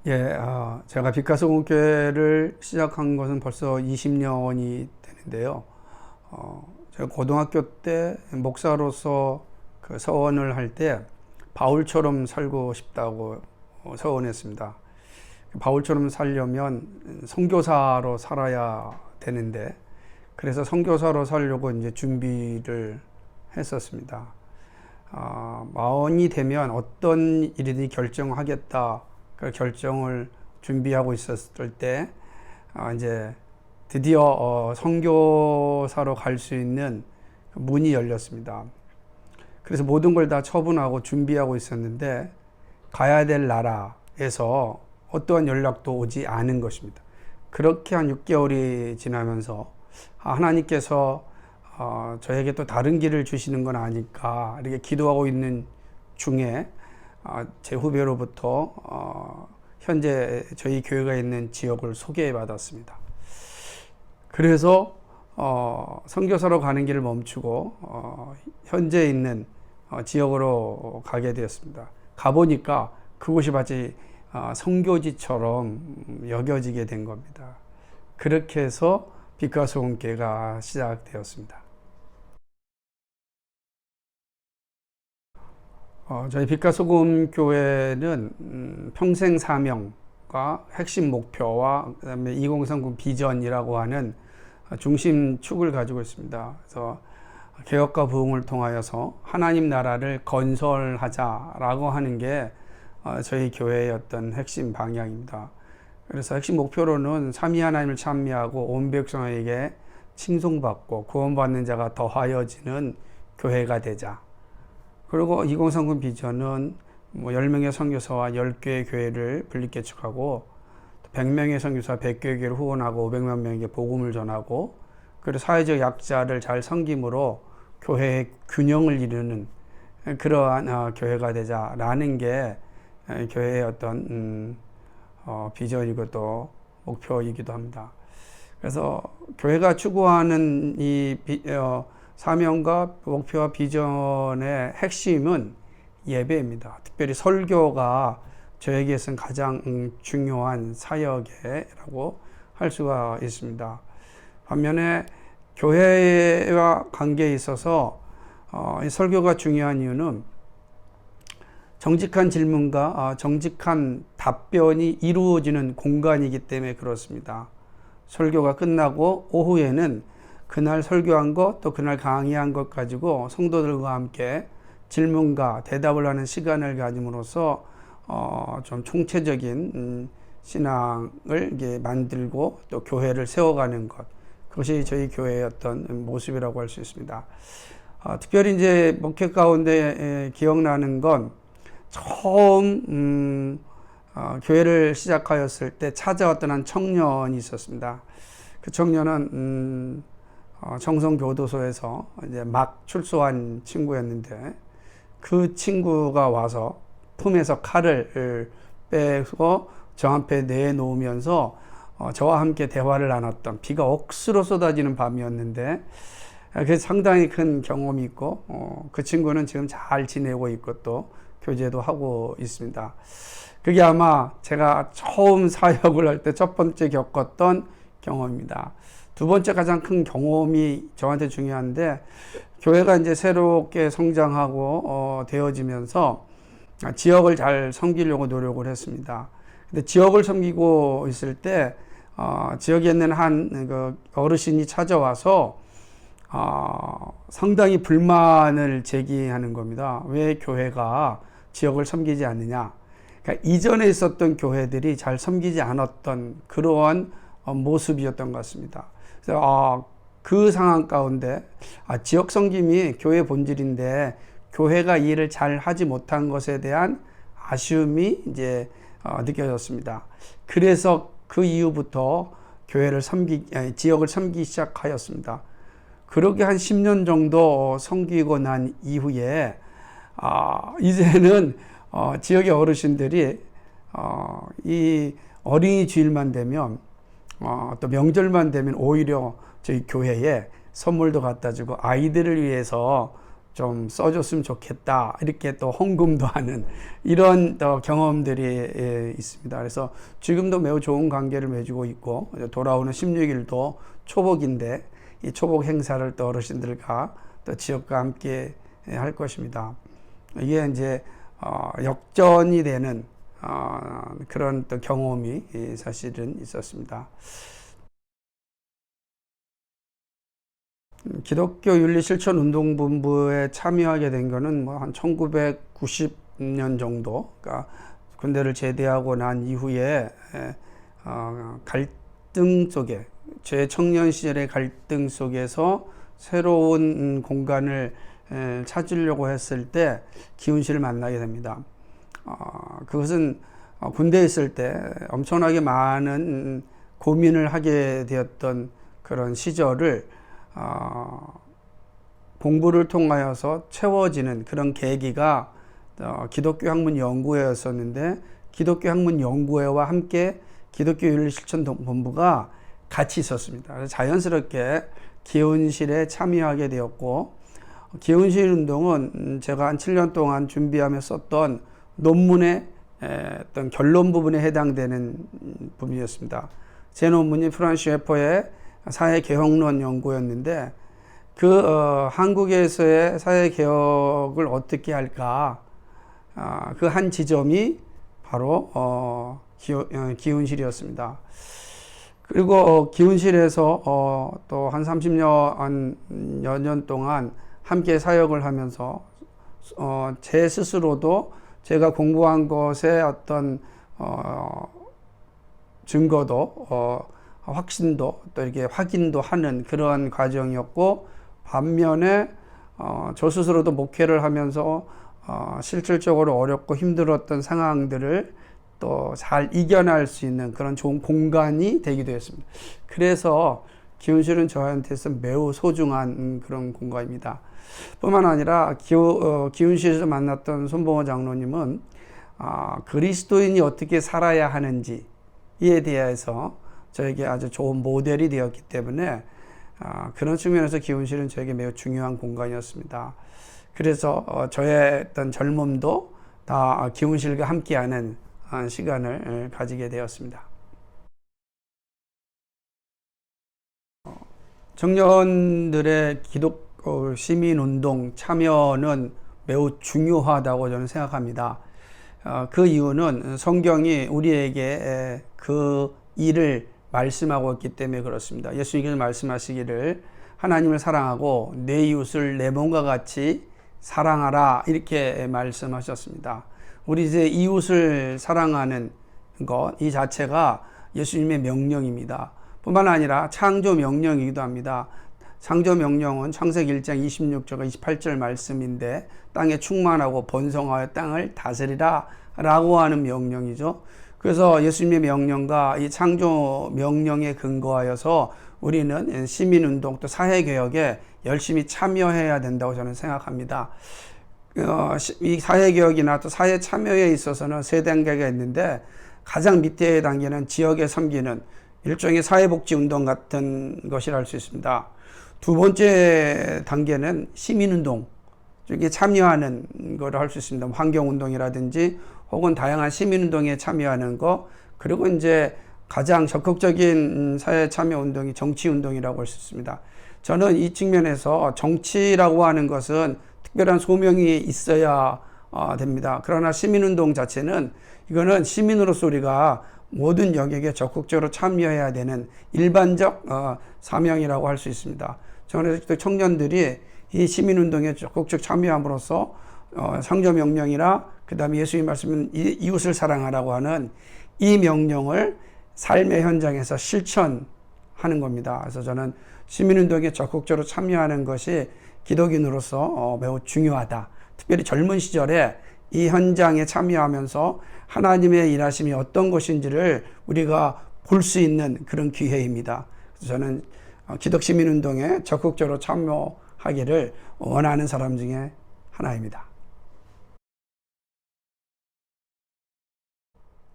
예, 제가 빛가서공교회를 시작한 것은 벌써 20년이 되는데요. 제가 고등학교 때 목사로서 그 서원을 할 때 바울처럼 살고 싶다고 서원했습니다. 바울처럼 살려면 선교사로 살아야 되는데, 그래서 선교사로 살려고 이제 준비를 했었습니다. 마흔이 되면 어떤 일이든지 결정하겠다. 그 결정을 준비하고 있었을 때, 이제 드디어 선교사로 갈 수 있는 문이 열렸습니다. 그래서 모든 걸 다 처분하고 준비하고 있었는데, 가야 될 나라에서 어떠한 연락도 오지 않은 것입니다. 그렇게 한 6개월이 지나면서 하나님께서 저에게 또 다른 길을 주시는 건 아닐까 이렇게 기도하고 있는 중에 제 후배로부터 현재 저희 교회가 있는 지역을 소개해 받았습니다. 그래서 선교사로 가는 길을 멈추고 현재 있는 지역으로 가게 되었습니다. 가보니까 그곳이 마치 선교지처럼 여겨지게 된 겁니다. 그렇게 해서 빛과 소금교회가 시작되었습니다. 저희 빛과 소금 교회는 평생 사명과 핵심 목표와 그다음에 2030 비전이라고 하는 중심 축을 가지고 있습니다. 그래서 개혁과 부흥을 통하여서 하나님 나라를 건설하자라고 하는 게 저희 교회의 어떤 핵심 방향입니다. 그래서 핵심 목표로는 삼위 하나님을 찬미하고 온 백성에게 칭송받고 구원받는 자가 더하여지는 교회가 되자. 그리고 2030 비전은 10명의 선교사와 10개의 교회를 분립개척하고 100명의 선교사 100개의 교회를 후원하고 500만 명에게 복음을 전하고 그리고 사회적 약자를 잘 섬김으로 교회의 균형을 이루는 그러한 교회가 되자라는 게 교회의 어떤 비전이고 또 목표이기도 합니다. 그래서 교회가 추구하는 이 사명과 목표와 비전의 핵심은 예배입니다. 특별히 설교가 저에게서는 가장 중요한 사역이라고 할 수가 있습니다. 반면에 교회와 관계에 있어서 이 설교가 중요한 이유는 정직한 질문과 정직한 답변이 이루어지는 공간이기 때문에 그렇습니다. 설교가 끝나고 오후에는 그날 설교한 것, 또 그날 강의한 것 가지고 성도들과 함께 질문과 대답을 하는 시간을 가짐으로써 좀 총체적인 신앙을 이게 만들고 또 교회를 세워가는 것, 그것이 저희 교회의 어떤 모습이라고 할 수 있습니다. 특별히 이제 목회 가운데 기억나는 건 처음 교회를 시작하였을 때 찾아왔던 한 청년이 있었습니다. 그 청년은 청성교도소에서 이제 막 출소한 친구였는데 그 친구가 와서 품에서 칼을 빼고 저 앞에 내놓으면서 저와 함께 대화를 나눴던 비가 억수로 쏟아지는 밤이었는데 그게 상당히 큰 경험이 있고 그 친구는 지금 잘 지내고 있고 또 교제도 하고 있습니다. 그게 아마 제가 처음 사역을 할 때 첫 번째 겪었던 경험입니다. 두 번째 가장 큰 경험이 저한테 중요한데 교회가 이제 새롭게 성장하고 되어지면서 지역을 잘 섬기려고 노력을 했습니다. 근데 지역을 섬기고 있을 때 지역에 있는 한 그 어르신이 찾아와서 상당히 불만을 제기하는 겁니다. 왜 교회가 지역을 섬기지 않느냐. 그러니까 이전에 있었던 교회들이 잘 섬기지 않았던 그러한 모습이었던 것 같습니다. 그래서 그 상황 가운데 지역 섬김이 교회 본질인데 교회가 이 일을 잘 하지 못한 것에 대한 아쉬움이 이제 느껴졌습니다. 그래서 그 이후부터 교회를 지역을 섬기기 시작하였습니다. 그렇게 한 10년 정도 섬기고 난 이후에 이제는 지역의 어르신들이 이 어린이 주일만 되면 또 명절만 되면 오히려 저희 교회에 선물도 갖다 주고 아이들을 위해서 좀 써줬으면 좋겠다 이렇게 또 헌금도 하는 이런 또 경험들이 있습니다. 그래서 지금도 매우 좋은 관계를 맺고 있고 돌아오는 16일도 초복인데 이 초복 행사를 또 어르신들과 또 지역과 함께 할 것입니다. 이게 이제 역전이 되는 그런 또 경험이 사실은 있었습니다. 기독교 윤리실천운동본부에 참여하게 된 거는 뭐 한 1990년 정도, 그러니까 군대를 제대하고 난 이후에 갈등 속에, 제 청년 시절의 갈등 속에서 새로운 공간을 찾으려고 했을 때 기훈씨를 만나게 됩니다. 그것은 군대에 있을 때 엄청나게 많은 고민을 하게 되었던 그런 시절을 공부를 통하여서 채워지는 그런 계기가 기독교 학문 연구회였었는데, 기독교 학문 연구회와 함께 기독교 윤리실천본부가 같이 있었습니다. 그래서 자연스럽게 기훈실에 참여하게 되었고, 기훈실 운동은 제가 한 7년 동안 준비하며 썼던 논문의 어떤 결론 부분에 해당되는 부분이었습니다. 제 논문이 프란츠 셰퍼의 사회개혁론 연구였는데, 한국에서의 사회개혁을 어떻게 할까, 그 한 지점이 바로 기훈실이었습니다. 그리고 기훈실에서 또 한 30여 년 동안 함께 사역을 하면서 제 스스로도 제가 공부한 것의 어떤 증거도 확신도 또 이렇게 확인도 하는 그러한 과정이었고, 반면에 저 스스로도 목회를 하면서 실질적으로 어렵고 힘들었던 상황들을 또 잘 이겨낼 수 있는 그런 좋은 공간이 되기도 했습니다. 그래서 기훈실은 저한테서 매우 소중한 그런 공간입니다. 뿐만 아니라 기훈실에서 만났던 손봉호 장로님은 그리스도인이 어떻게 살아야 하는지에 대해서 저에게 아주 좋은 모델이 되었기 때문에 그런 측면에서 기훈실은 저에게 매우 중요한 공간이었습니다. 그래서 저의 어떤 젊음도 다 기훈실과 함께하는 시간을 가지게 되었습니다. 청년들의 기독교 시민운동 참여는 매우 중요하다고 저는 생각합니다. 그 이유는 성경이 우리에게 그 일을 말씀하고 있기 때문에 그렇습니다. 예수님께서 말씀하시기를 하나님을 사랑하고 내 이웃을 내 몸과 같이 사랑하라 이렇게 말씀하셨습니다. 우리 이제 이웃을 사랑하는 것 이 자체가 예수님의 명령입니다. 뿐만 아니라 창조 명령이기도 합니다. 창조 명령은 창세기 1장 26절과 28절 말씀인데, 땅에 충만하고 번성하여 땅을 다스리라 라고 하는 명령이죠. 그래서 예수님의 명령과 이 창조 명령에 근거하여서 우리는 시민운동 또 사회개혁에 열심히 참여해야 된다고 저는 생각합니다. 이 사회개혁이나 또 사회 참여에 있어서는 세 단계가 있는데, 가장 밑에 단계는 지역에 섬기는 일종의 사회복지운동 같은 것이라 할 수 있습니다. 두 번째 단계는 시민운동, 이게 참여하는 거를 할 수 있습니다. 환경운동이라든지 혹은 다양한 시민운동에 참여하는 거. 그리고 이제 가장 적극적인 사회 참여 운동이 정치운동이라고 할 수 있습니다. 저는 이 측면에서 정치라고 하는 것은 특별한 소명이 있어야 됩니다. 그러나 시민운동 자체는 이거는 시민으로서 우리가 모든 영역에 적극적으로 참여해야 되는 일반적 사명이라고 할 수 있습니다. 저는 청년들이 이 시민운동에 적극적 참여함으로써 창조명령이나 그 다음에 예수님 말씀은 이웃을 사랑하라고 하는 이 명령을 삶의 현장에서 실천하는 겁니다. 그래서 저는 시민운동에 적극적으로 참여하는 것이 기독인으로서 매우 중요하다. 특별히 젊은 시절에 이 현장에 참여하면서 하나님의 일하심이 어떤 것인지를 우리가 볼 수 있는 그런 기회입니다. 그래서 저는 기독시민운동에 적극적으로 참여하기를 원하는 사람 중에 하나입니다.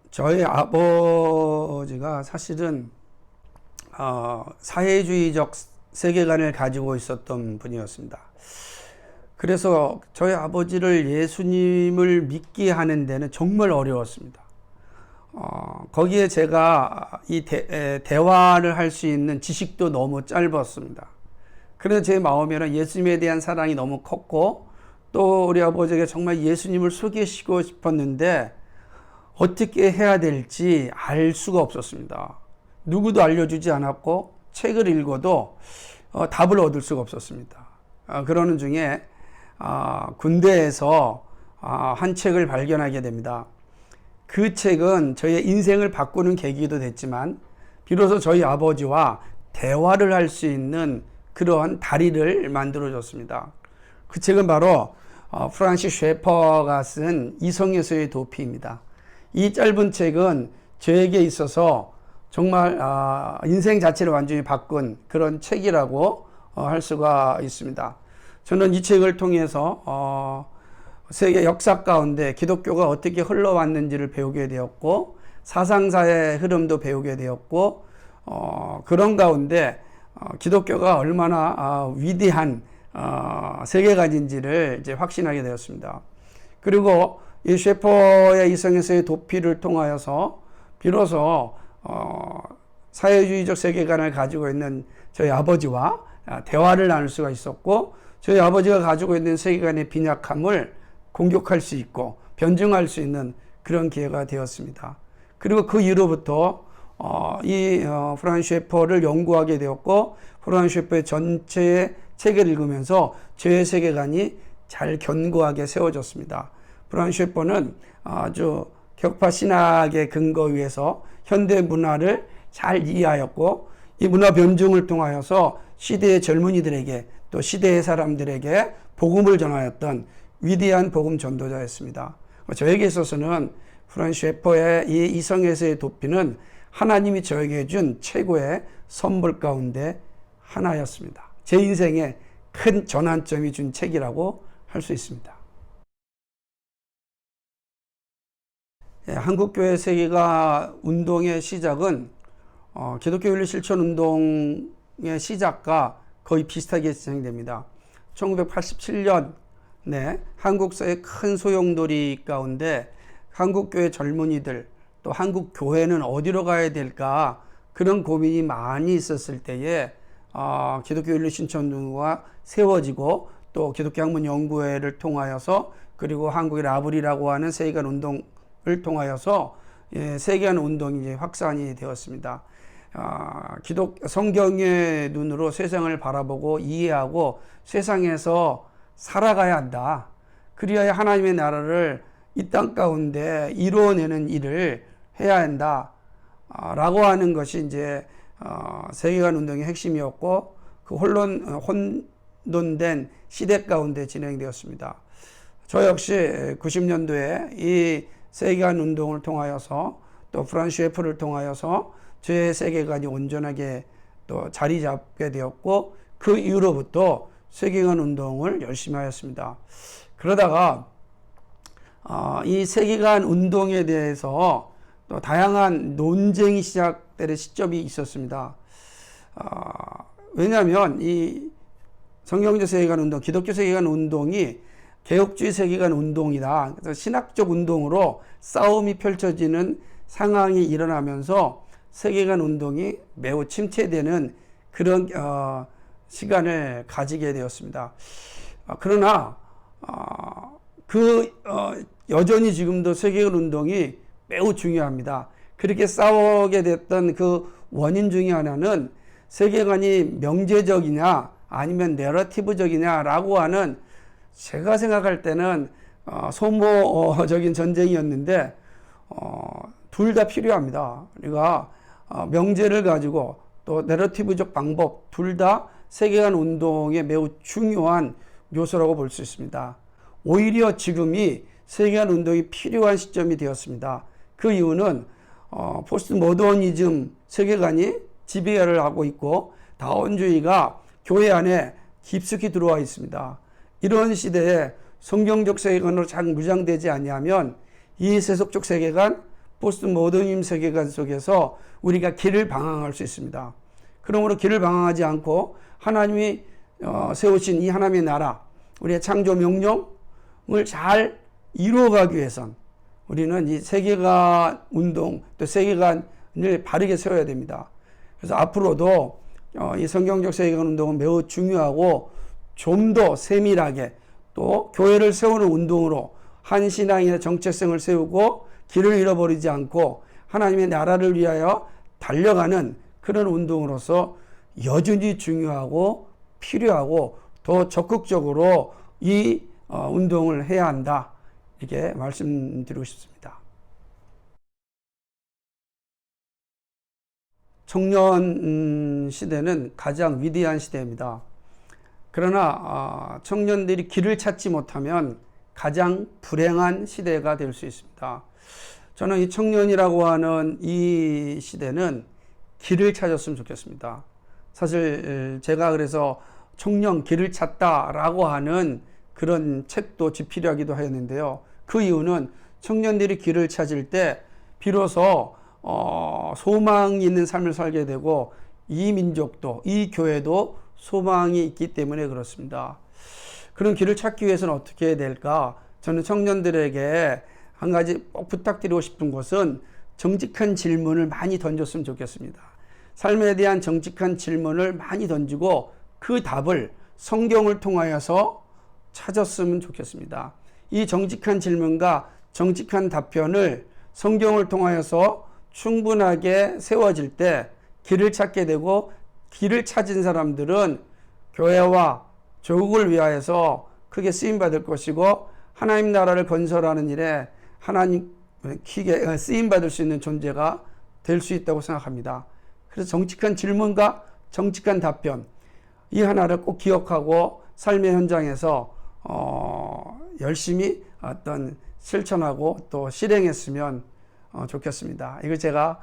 저희 아버지가 사실은 사회주의적 세계관을 가지고 있었던 분이었습니다. 그래서 저희 아버지를 예수님을 믿게 하는 데는 정말 어려웠습니다. 거기에 제가 이 대화를 할 수 있는 지식도 너무 짧았습니다. 그래서 제 마음에는 예수님에 대한 사랑이 너무 컸고, 또 우리 아버지에게 정말 예수님을 소개시키고 싶었는데 어떻게 해야 될지 알 수가 없었습니다. 누구도 알려주지 않았고 책을 읽어도 답을 얻을 수가 없었습니다. 그러는 중에 군대에서 한 책을 발견하게 됩니다. 그 책은 저의 인생을 바꾸는 계기도 됐지만 비로소 저희 아버지와 대화를 할 수 있는 그러한 다리를 만들어줬습니다. 그 책은 바로 프란시스 셰퍼가 쓴 이성에서의 도피입니다. 이 짧은 책은 저에게 있어서 정말 인생 자체를 완전히 바꾼 그런 책이라고 할 수가 있습니다. 저는 이 책을 통해서 세계 역사 가운데 기독교가 어떻게 흘러왔는지를 배우게 되었고, 사상사의 흐름도 배우게 되었고, 그런 가운데 기독교가 얼마나 위대한 세계관인지를 이제 확신하게 되었습니다. 그리고 이 셰퍼의 이성에서의 도피를 통하여서 비로소 사회주의적 세계관을 가지고 있는 저희 아버지와 대화를 나눌 수가 있었고, 저희 아버지가 가지고 있는 세계관의 빈약함을 공격할 수 있고 변증할 수 있는 그런 기회가 되었습니다. 그리고 그 이후로부터 프란시스 셰퍼를 연구하게 되었고, 프란시스 셰퍼의 전체의 책을 읽으면서 저의 세계관이 잘 견고하게 세워졌습니다. 프란시스 셰퍼는 아주 격파 신학의 근거 위에서 현대 문화를 잘 이해하였고, 이 문화 변증을 통하여서 시대의 젊은이들에게 또 시대의 사람들에게 복음을 전하였던 위대한 복음 전도자였습니다. 저에게 있어서는 프란시스 셰퍼의 이 이성에서의 도피는 하나님이 저에게 준 최고의 선물 가운데 하나였습니다. 제 인생에 큰 전환점이 준 책이라고 할 수 있습니다. 한국교회 세계가 운동의 시작은 기독교 윤리 실천 운동의 시작과 거의 비슷하게 진행됩니다. 1987년 한국사의 큰 소용돌이 가운데 한국교회 젊은이들 또 한국교회는 어디로 가야 될까 그런 고민이 많이 있었을 때에 기독교 윤리 실천 운동가 세워지고, 또 기독교 학문 연구회를 통하여서, 그리고 한국의 라블이라고 하는 세계관 운동을 통하여서 세계관 운동이 이제 확산이 되었습니다. 성경의 눈으로 세상을 바라보고 이해하고 세상에서 살아가야 한다. 그리하여 하나님의 나라를 이 땅 가운데 이루어내는 일을 해야 한다. 라고 하는 것이 이제 세계관 운동의 핵심이었고, 그 혼돈된 시대 가운데 진행되었습니다. 저 역시 90년도에 이 세계관 운동을 통하여서 또 프란시스 셰퍼를 통하여서 제 세계관이 온전하게 또 자리 잡게 되었고, 그 이후로부터 세계관 운동을 열심히 하였습니다. 그러다가 이 세계관 운동에 대해서 또 다양한 논쟁이 시작되는 시점이 있었습니다. 왜냐하면 이 성경적 세계관 운동, 기독교 세계관 운동이 개혁주의 세계관 운동이다. 그래서 신학적 운동으로 싸움이 펼쳐지는 상황이 일어나면서 세계관 운동이 매우 침체되는 그런 시간을 가지게 되었습니다. 그러나 여전히 지금도 세계관 운동이 매우 중요합니다. 그렇게 싸우게 됐던 그 원인 중에 하나는 세계관이 명제적이냐 아니면 내러티브적이냐라고 하는, 제가 생각할 때는 소모적인 전쟁이었는데 둘 다 필요합니다. 우리가 명제를 가지고 또 내러티브적 방법, 둘 다 세계관 운동의 매우 중요한 요소라고 볼 수 있습니다. 오히려 지금이 세계관 운동이 필요한 시점이 되었습니다. 그 이유는 포스트 모더니즘 세계관이 지배를 하고 있고, 다원주의가 교회 안에 깊숙이 들어와 있습니다. 이런 시대에 성경적 세계관으로 잘 무장되지 아니하면 이 세속적 세계관, 포스트 모더니즘 세계관 속에서 우리가 길을 방황할 수 있습니다. 그러므로 길을 방황하지 않고 하나님이 세우신 이 하나님의 나라, 우리의 창조 명령을 잘 이루어가기 위해선 우리는 이 세계관 운동 또 세계관을 바르게 세워야 됩니다. 그래서 앞으로도 이 성경적 세계관 운동은 매우 중요하고 좀 더 세밀하게 또 교회를 세우는 운동으로 한 신앙의 정체성을 세우고 길을 잃어버리지 않고 하나님의 나라를 위하여 달려가는 그런 운동으로서 여전히 중요하고 필요하고 더 적극적으로 이 운동을 해야 한다. 이렇게 말씀드리고 싶습니다. 청년 시대는 가장 위대한 시대입니다. 그러나 청년들이 길을 찾지 못하면 가장 불행한 시대가 될 수 있습니다. 저는 이 청년이라고 하는 이 시대는 길을 찾았으면 좋겠습니다. 사실 제가 그래서 청년 길을 찾다라고 하는 그런 책도 집필하기도 하였는데요. 그 이유는 청년들이 길을 찾을 때 비로소 소망이 있는 삶을 살게 되고 이 민족도 이 교회도 소망이 있기 때문에 그렇습니다. 그런 길을 찾기 위해서는 어떻게 해야 될까? 저는 청년들에게 한 가지 꼭 부탁드리고 싶은 것은 정직한 질문을 많이 던졌으면 좋겠습니다. 삶에 대한 정직한 질문을 많이 던지고 그 답을 성경을 통하여서 찾았으면 좋겠습니다. 이 정직한 질문과 정직한 답변을 성경을 통하여서 충분하게 세워질 때 길을 찾게 되고 길을 찾은 사람들은 교회와 조국을 위하여서 크게 쓰임받을 것이고 하나님 나라를 건설하는 일에 하나님 크게 쓰임받을 수 있는 존재가 될 수 있다고 생각합니다. 그래서 정직한 질문과 정직한 답변 이 하나를 꼭 기억하고 삶의 현장에서 열심히 어떤 실천하고 또 실행했으면 좋겠습니다. 이거 제가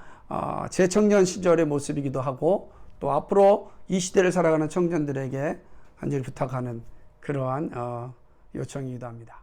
제 청년 시절의 모습이기도 하고 또 앞으로 이 시대를 살아가는 청년들에게 간절히 부탁하는 그러한 요청이기도 합니다.